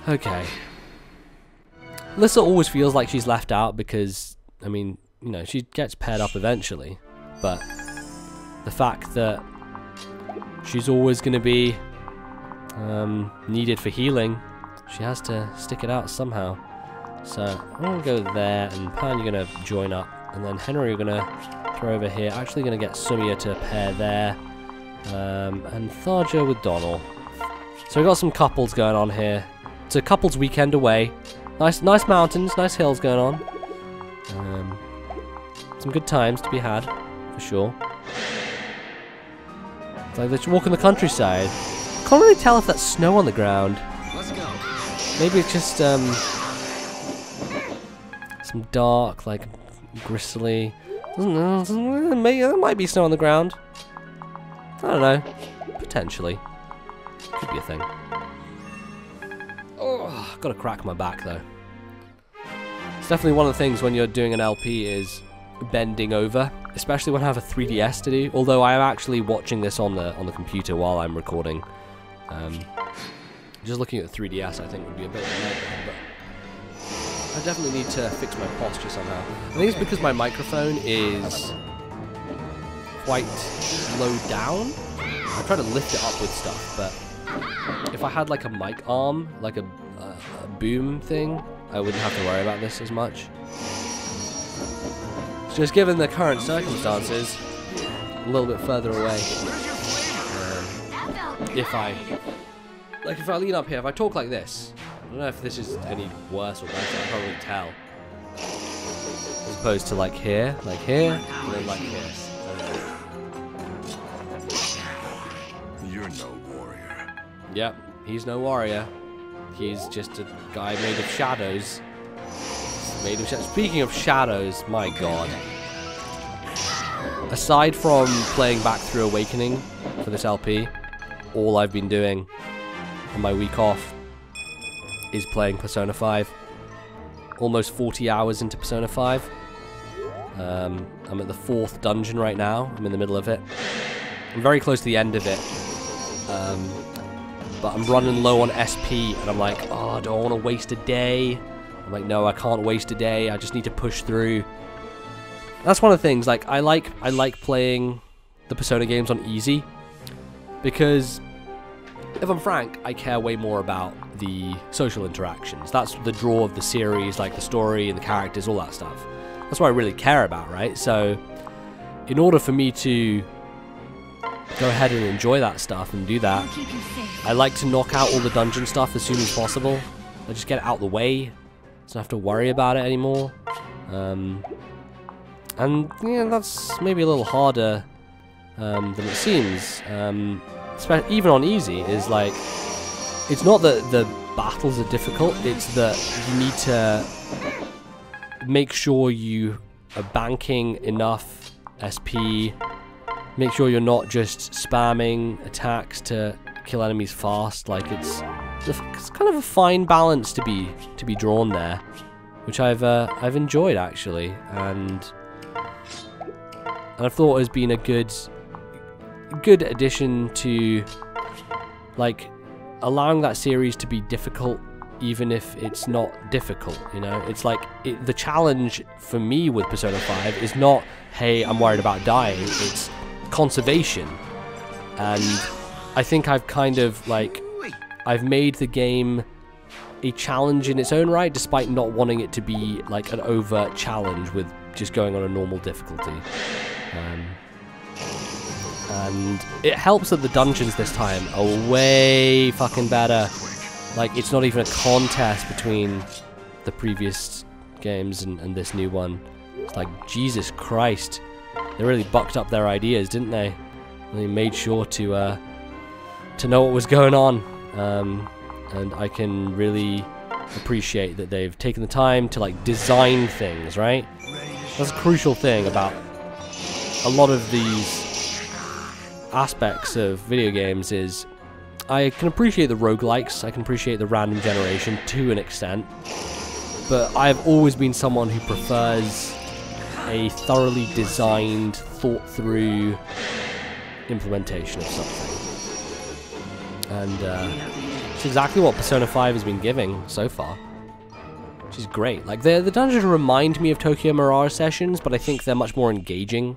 Okay. Alyssa always feels like she's left out because, I mean, you know, she gets paired up eventually, but the fact that she's always going to be needed for healing, she has to stick it out somehow. So I'm going to go there, and Pan, you're going to join up, and then Henry you're going to throw over here. Actually going to get Sumia to pair there, and Tharja with Donal. So we've got some couples going on here. It's a couples weekend away. Nice mountains, nice hills going on. Some good times to be had, for sure. It's like they walk in the countryside. Can't really tell if that's snow on the ground. Let's go. Maybe it's just some dark, like gristly. Maybe there might be snow on the ground. I don't know. Potentially. Could be a thing. Oh, gotta crack my back though. It's definitely one of the things when you're doing an LP is bending over, especially when I have a 3DS to do. Although I am actually watching this on the computer while I'm recording. Just looking at the 3DS, I think would be a bit of a nightmare, but I definitely need to fix my posture somehow. I think it's because my microphone is quite low down. I try to lift it up with stuff, but if I had like a mic arm, like a boom thing, I wouldn't have to worry about this as much. Just given the current circumstances, a little bit further away. If I lean up here, if I talk like this, I don't know if this is any worse or better, I can't really tell. As opposed to like here, and then like here. You're no warrior. Yep, he's no warrior. He's just a guy made of shadows. Speaking of shadows, my god. Aside from playing back through Awakening for this LP, all I've been doing on my week off is playing Persona 5. Almost 40 hours into Persona 5. I'm at the 4th dungeon right now. I'm in the middle of it. I'm very close to the end of it. But I'm running low on SP, and I'm like, oh, do I want to waste a day? I'm like, no, I can't waste a day. I just need to push through. That's one of the things. Like, I like playing the Persona games on easy, because if I'm frank, I care way more about the social interactions. That's the draw of the series, like the story and the characters, all that stuff. That's what I really care about, right? So, in order for me to go ahead and enjoy that stuff and do that, I like to knock out all the dungeon stuff as soon as possible. I just get it out the way, so I don't have to worry about it anymore. And yeah, that's maybe a little harder than it seems. Even on easy, is like, it's not that the battles are difficult, it's that you need to make sure you are banking enough SP, make sure you're not just spamming attacks to kill enemies fast. Like, it's kind of a fine balance to be drawn there, which I've enjoyed actually, and I've thought has been a good addition to, like, allowing that series to be difficult even if it's not difficult, you know? It's like, the challenge for me with Persona 5 is not, hey, I'm worried about dying, it's conservation. And I think I've kind of, like, I've made the game a challenge in its own right, despite not wanting it to be like an overt challenge with just going on a normal difficulty. And it helps that the dungeons this time are way fucking better. Like, it's not even a contest between the previous games and this new one. It's like, Jesus Christ. They really bucked up their ideas, didn't they? And they made sure to know what was going on. And I can really appreciate that they've taken the time to, like, design things, right? That's a crucial thing about a lot of these aspects of video games. Is I can appreciate the roguelikes, I can appreciate the random generation to an extent, but I've always been someone who prefers a thoroughly designed, thought through implementation of something. And It's exactly what Persona 5 has been giving so far. Which is great. Like, the dungeons remind me of Tokyo Mirage Sessions, but I think they're much more engaging.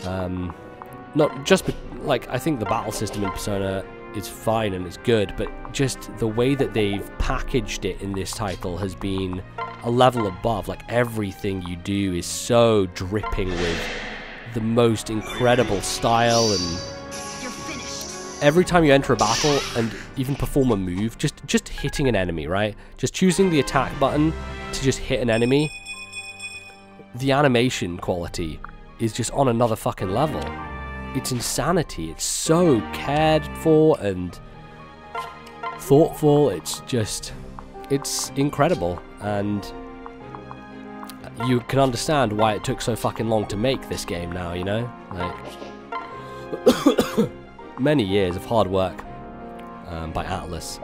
Not just, like, I think the battle system in Persona is fine and it's good, but just the way that they've packaged it in this title has been a level above. Like, everything you do is so dripping with the most incredible style, and every time you enter a battle and even perform a move, just hitting an enemy, right? Just choosing the attack button to just hit an enemy, the animation quality is just on another fucking level. It's insanity. It's so cared for and thoughtful. It's incredible, and you can understand why it took so fucking long to make this game now, you know? Like, many years of hard work by Atlas.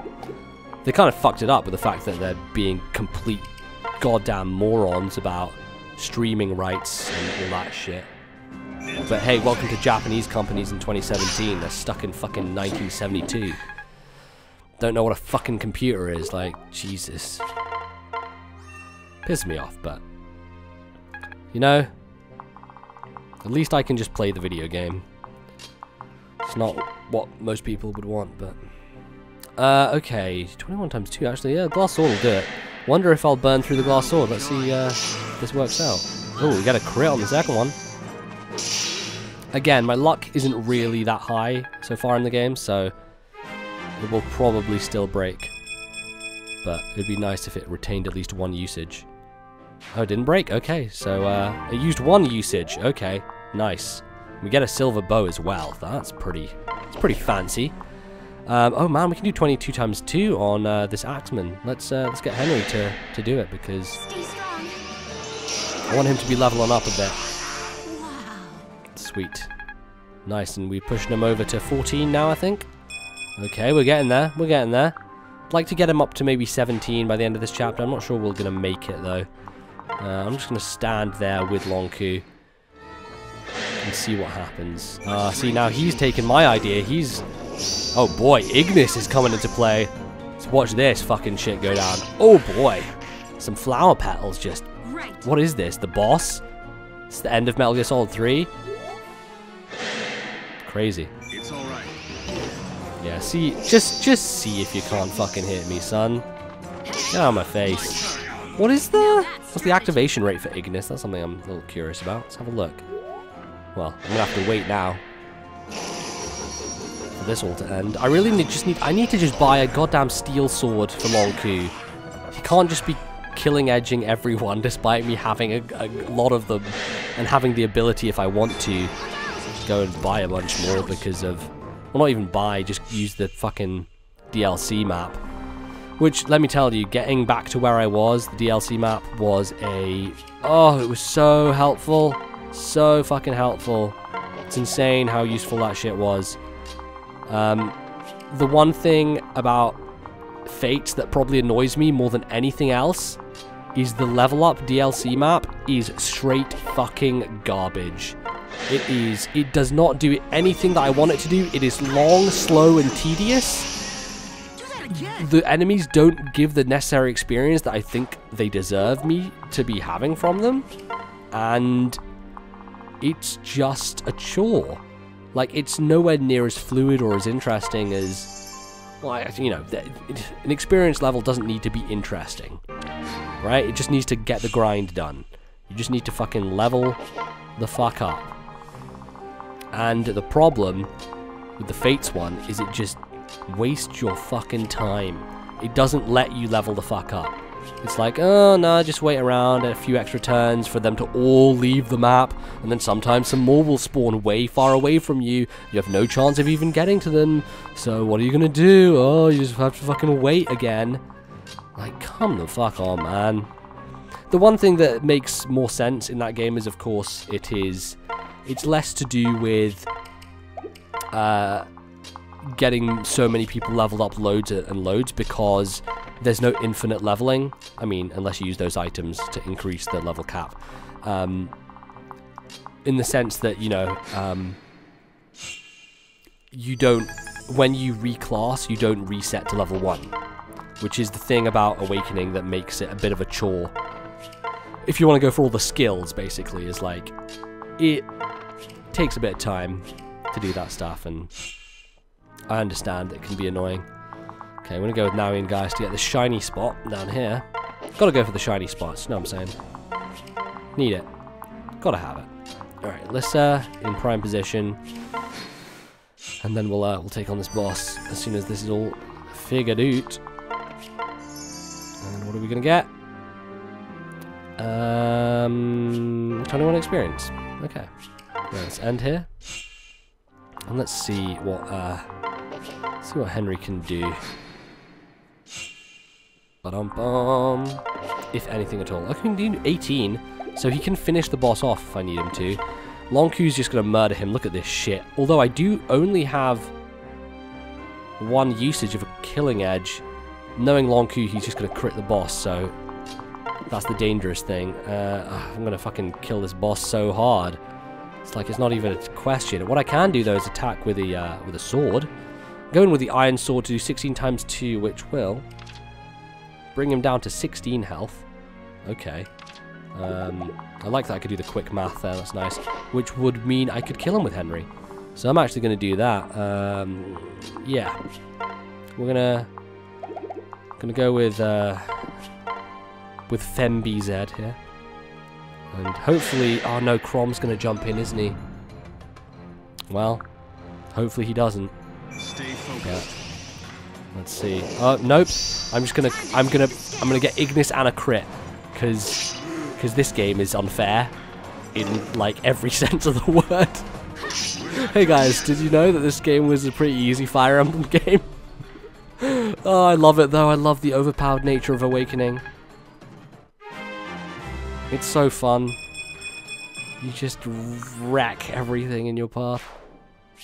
They kind of fucked it up with the fact that they're being complete goddamn morons about streaming rights and all that shit. But hey, welcome to Japanese companies in 2017. They're stuck in fucking 1972. Don't know what a fucking computer is. Like, Jesus. Pisses me off, but you know, at least I can just play the video game. It's not what most people would want, but okay, 21 times 2, actually, yeah, glass sword will do it. Wonder if I'll burn through the glass sword. Let's see if this works out. Oh, we got a crit on the second one. Again, my luck isn't really that high so far in the game, so it will probably still break. But it'd be nice if it retained at least one usage. Oh, it didn't break? Okay, so it used one usage. Okay, nice. We get a silver bow as well. That's pretty fancy. Oh man, we can do 22 times 2 on this Axeman. Let's get Henry to do it, because I want him to be leveling up a bit. Sweet. Nice, and we're pushing him over to 14 now, I think. Okay, we're getting there. We're getting there. I'd like to get him up to maybe 17 by the end of this chapter. I'm not sure we're going to make it, though. I'm just going to stand there with Lonku and see what happens. See, now he's taken my idea. He's... Oh, boy. Ignis is coming into play. Let's watch this fucking shit go down. Oh, boy. Some flower petals just... What is this? The boss? It's the end of Metal Gear Solid 3? Crazy. It's all right. Yeah, see, just see if you can't fucking hit me, son. Get out of my face. What's the activation rate for Ignis? That's something I'm a little curious about. Let's have a look. Well, I'm gonna have to wait now for this all to end. I really I need to just buy a goddamn steel sword for Lonku. He can't just be killing edging everyone despite me having a lot of them and having the ability, if I want to, go and buy a bunch more because of... Well, not even buy, just use the fucking DLC map. Which, let me tell you, getting back to where I was, the DLC map was a... Oh, it was so helpful. So fucking helpful. It's insane how useful that shit was. The one thing about Fates that probably annoys me more than anything else is the level up DLC map is straight fucking garbage. It does not do anything that I want it to do. It is long, slow, and tedious. The enemies don't give the necessary experience that I think they deserve me to be having from them. And it's just a chore. Like, it's nowhere near as fluid or as interesting as... Well, you know, an experience level doesn't need to be interesting. Right? It just needs to get the grind done. You just need to fucking level the fuck up. And the problem with the Fates one is it just wastes your fucking time. It doesn't let you level the fuck up. It's like, oh no, just wait around a few extra turns for them to all leave the map, and then sometimes some more will spawn way far away from you. You have no chance of even getting to them, so what are you gonna do? Oh, you just have to fucking wait again. Like, come the fuck on, man. The one thing that makes more sense in that game is, of course, it's less to do with getting so many people leveled up loads and loads, because there's no infinite leveling. I mean, unless you use those items to increase the level cap. In the sense that, you know, you don't when you reclass, you don't reset to level 1. Which is the thing about Awakening that makes it a bit of a chore. If you want to go for all the skills, basically, is like, it takes a bit of time to do that stuff, and I understand it can be annoying. Okay, I'm going to go with Naoyan, guys, to get the shiny spot down here. Gotta go for the shiny spots, you know what I'm saying? Need it. Gotta have it. Alright, Lissa in prime position. And then we'll take on this boss as soon as this is all figured out. And what are we gonna get? 21 experience. Okay. Right, let's end here. And let's see what Henry can do. Ba-dum-bum. If anything at all. I can do 18, so he can finish the boss off if I need him to. Long Q's just gonna murder him. Look at this shit. Although I do only have one usage of a killing edge. Knowing Long Q, he's just gonna crit the boss, so that's the dangerous thing. I'm gonna fucking kill this boss so hard. It's like it's not even a question. What I can do though is attack with a sword. Going with the iron sword to do 16 times 2, which will bring him down to 16 health. Okay. I like that I could do the quick math there, that's nice. Which would mean I could kill him with Henry. So I'm actually going to do that. Yeah. We're gonna go with FemBZ here. And hopefully... Oh no, Crom's going to jump in, isn't he? Well, hopefully he doesn't. Stay focused. Yeah. Let's see. Oh, nope. I'm gonna get Ignis and a crit. Because this game is unfair in like every sense of the word. Hey guys, did you know that this game was a pretty easy Fire Emblem game? Oh, I love it though. I love the overpowered nature of Awakening. It's so fun. You just wreck everything in your path.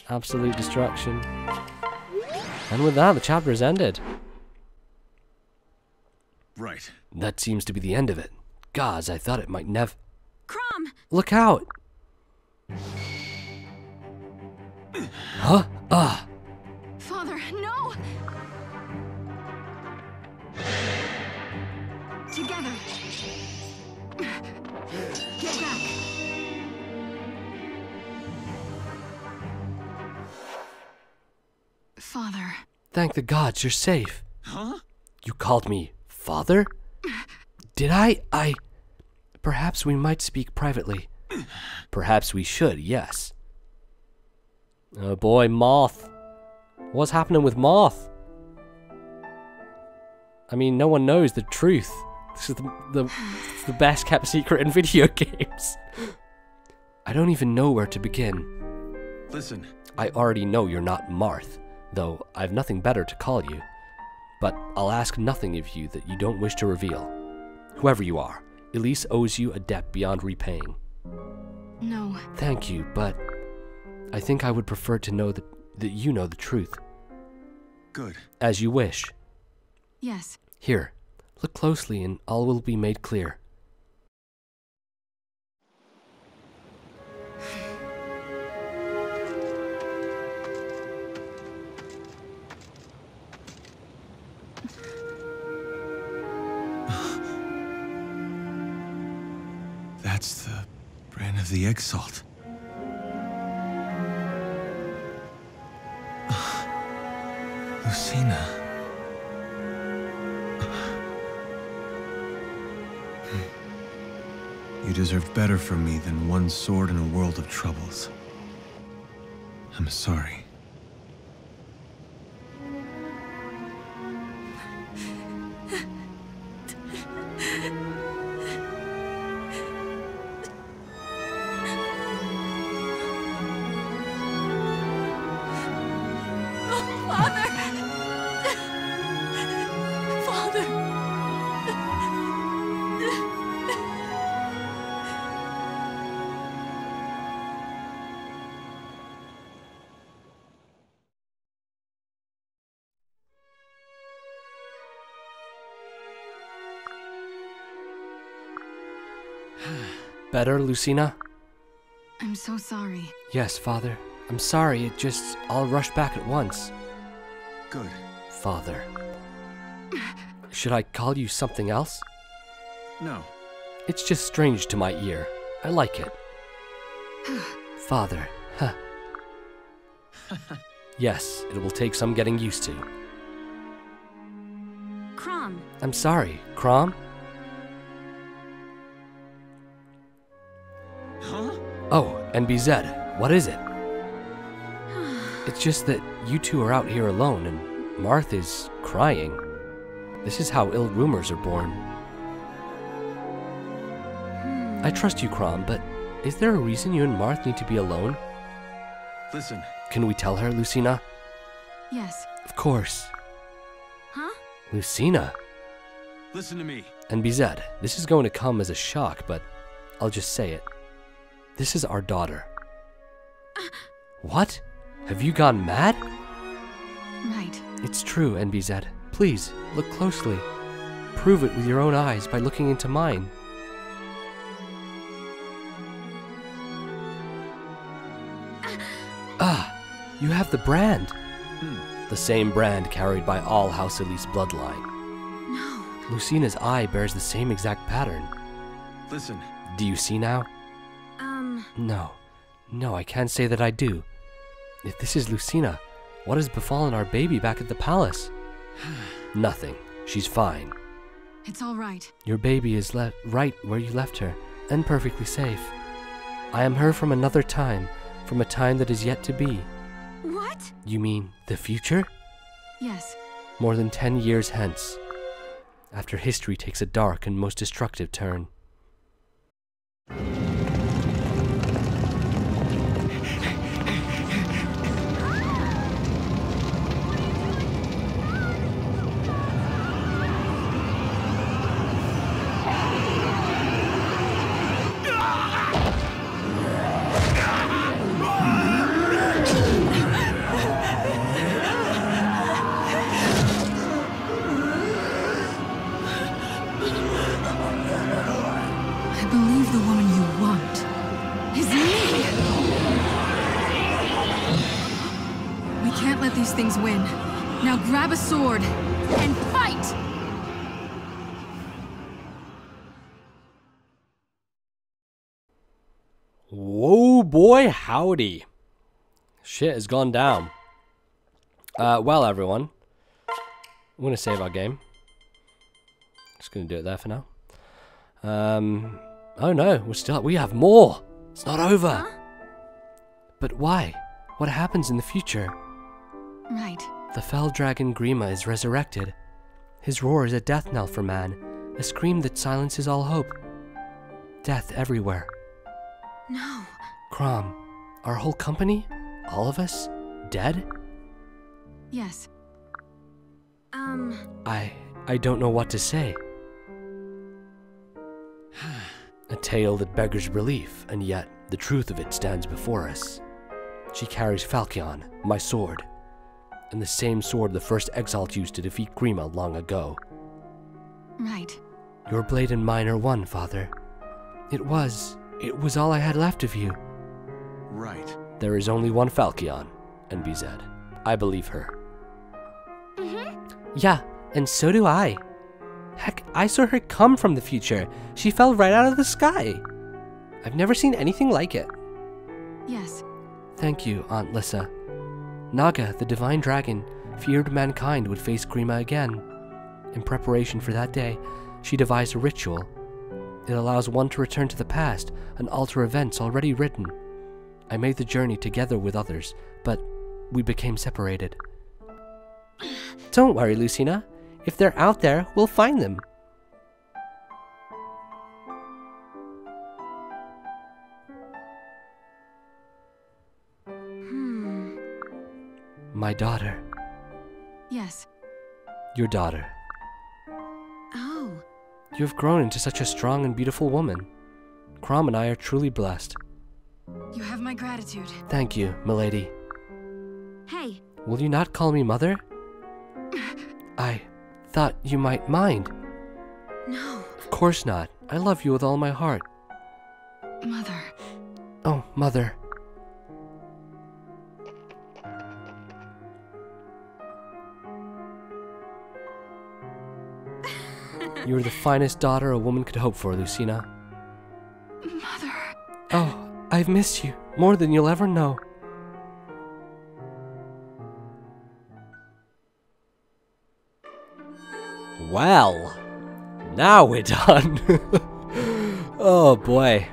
Absolute destruction. And with that, the chapter is ended. Right. That seems to be the end of it. Gods, I thought it might never... Crom! Look out! Huh? Ah! Father, no! Together. Get back. Father. Thank the gods, you're safe. Huh? You called me father? Did I... Perhaps we might speak privately. Perhaps we should, yes. Oh boy, Moth. What's happening with Moth? I mean, no one knows the truth. This is the best kept secret in video games. I don't even know where to begin. Listen. I already know you're not Marth, though I've nothing better to call you. But I'll ask nothing of you that you don't wish to reveal. Whoever you are, Elise owes you a debt beyond repaying. No. Thank you, but I think I would prefer to know that you know the truth. Good. As you wish. Yes. Here, look closely and all will be made clear. That's the brand of the egg salt. Lucina. You deserve better from me than one sword in a world of troubles. I'm sorry. Better, Lucina? I'm so sorry. Yes, Father. I'm sorry, it just all rushed back at once. Good. Father. Should I call you something else? No. It's just strange to my ear. I like it. Father. Huh. Yes, it will take some getting used to. Crom. I'm sorry, Crom? Huh? Oh, NBZ, what is it? It's just that you two are out here alone and Marth is crying. This is how ill rumors are born. I trust you, Crom, but is there a reason you and Marth need to be alone? Listen. Can we tell her, Lucina? Yes. Of course. Huh? Lucina. Listen to me. NBZ, this is going to come as a shock, but I'll just say it. This is our daughter. What? Have you gone mad? Right. It's true, NBZ. Please, look closely. Prove it with your own eyes by looking into mine. Ah, you have the brand. The same brand carried by all House Elise bloodline. No. Lucina's eye bears the same exact pattern. Listen. Do you see now? No, I can't say that I do. If this is Lucina, what has befallen our baby back at the palace? Nothing. She's fine. It's all right. Your baby is right where you left her, and perfectly safe. I am her from another time, from a time that is yet to be. What? You mean the future? Yes. More than 10 years hence, after history takes a dark and most destructive turn. I believe the woman you want is me! We can't let these things win. Now grab a sword and fight! Whoa, boy, howdy. Shit has gone down. Well, everyone. I'm gonna save our game. Just gonna do it there for now. Oh no, we have more! It's not over! Huh? But why? What happens in the future? Right. The fell dragon Grima is resurrected. His roar is a death knell for man, a scream that silences all hope. Death everywhere. No. Crom, our whole company? All of us? Dead? Yes. I don't know what to say. A tale that beggars belief, and yet the truth of it stands before us. She carries Falchion, my sword, and the same sword the first Exalt used to defeat Grima long ago. Right. Your blade and mine are one, Father. It was all I had left of you. Right. There is only one Falchion, NBZ. I believe her. Yeah, and so do I. Heck, I saw her come from the future. She fell right out of the sky. I've never seen anything like it. Yes. Thank you, Aunt Lissa. Naga, the divine dragon, feared mankind would face Grima again. In preparation for that day, she devised a ritual. It allows one to return to the past and alter events already written. I made the journey together with others, but we became separated. Don't worry, Lucina. If they're out there, we'll find them. My daughter. Yes. Your daughter. Oh. You have grown into such a strong and beautiful woman. Crom and I are truly blessed. You have my gratitude. Thank you, milady. Hey. Will you not call me mother? I thought you might mind. No. Of course not. I love you with all my heart. Mother. Oh, mother. You are the finest daughter a woman could hope for, Lucina. Mother. Oh, I've missed you more than you'll ever know. Well, now we're done. Oh boy.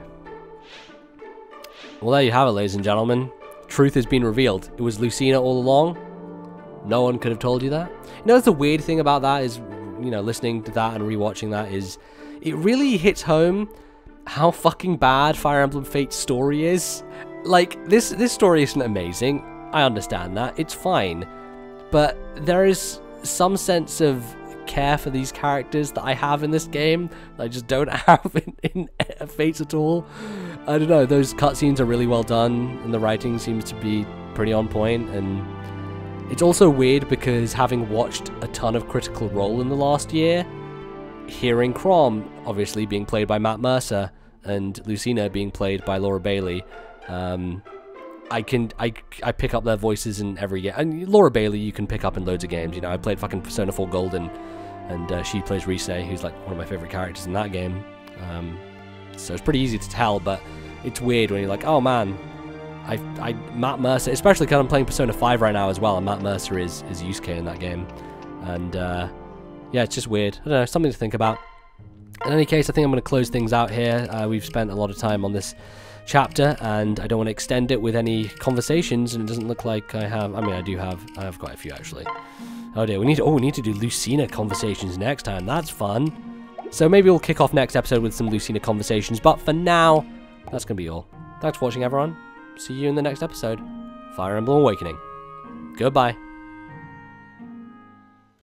Well, there you have it, ladies and gentlemen. Truth has been revealed. It was Lucina all along. No one could have told you that. You know, that's the weird thing about that is, you know, listening to that and rewatching that is, it really hits home how fucking bad Fire Emblem Fate's story is. Like, this story isn't amazing. I understand that. It's fine. But there is some sense of care for these characters that I have in this game that I just don't have in Fates at all. I don't know, those cutscenes are really well done and the writing seems to be pretty on point, and it's also weird because having watched a ton of Critical Role in the last year, hearing Chrom obviously being played by Matt Mercer and Lucina being played by Laura Bailey, I pick up their voices in every game. And Laura Bailey you can pick up in loads of games, you know, I played fucking Persona 4 Golden, and she plays Rise, who's like one of my favorite characters in that game. So it's pretty easy to tell, but it's weird when you're like, oh man, Matt Mercer, especially because I'm playing Persona 5 right now as well, and Matt Mercer is Yusuke in that game. And yeah, it's just weird. I don't know, something to think about. In any case, I think I'm going to close things out here. We've spent a lot of time on this chapter, and I don't want to extend it with any conversations, and it doesn't look like I have. I mean, I have quite a few actually. Oh dear, we need to do Lucina conversations next time. That's fun. So maybe we'll kick off next episode with some Lucina conversations, but for now, that's going to be all. Thanks for watching, everyone. See you in the next episode. Fire Emblem Awakening. Goodbye.